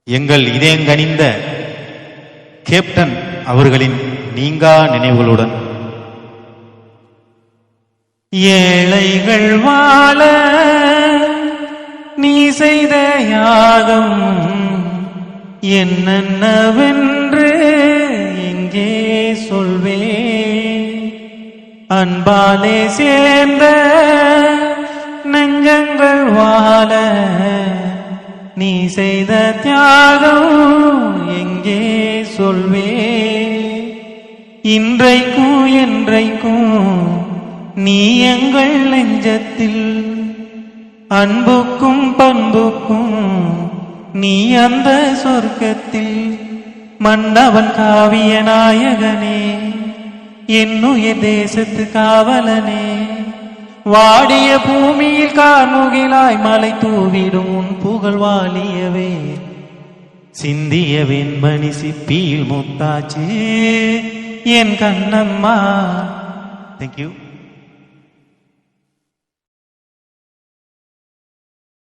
எங்கள் இதயங்கனிந்த கேப்டன் அவர்களின் நீங்கா நினைவுகளுடன் ஏழைகள் வாழ நீ செய்த யாகம் என்னென்னவென்று எங்கே சொல்வே அன்பாலே சேர்ந்த நெஞ்சங்கள் வாழ நீ செய்த தியாகம் எங்கே சொல்வே இன்றைக்கும் என்றைக்கும் நீ எங்கள் நெஞ்சத்தில் அன்புக்கும் பண்புக்கும் நீ அந்த சொர்க்கத்தில் மன்னவன் காவிய நாயகனே என்னுயிர் தேசத்து காவலனே வாடிய பூமியில் கார்முகிலாய் மலை தூவிடும் உன் புகழ் வாலியவே சிந்திய வெண்மணி சிப்பியில் முத்தாச்சு என் கண்ணம்மா. Thank you.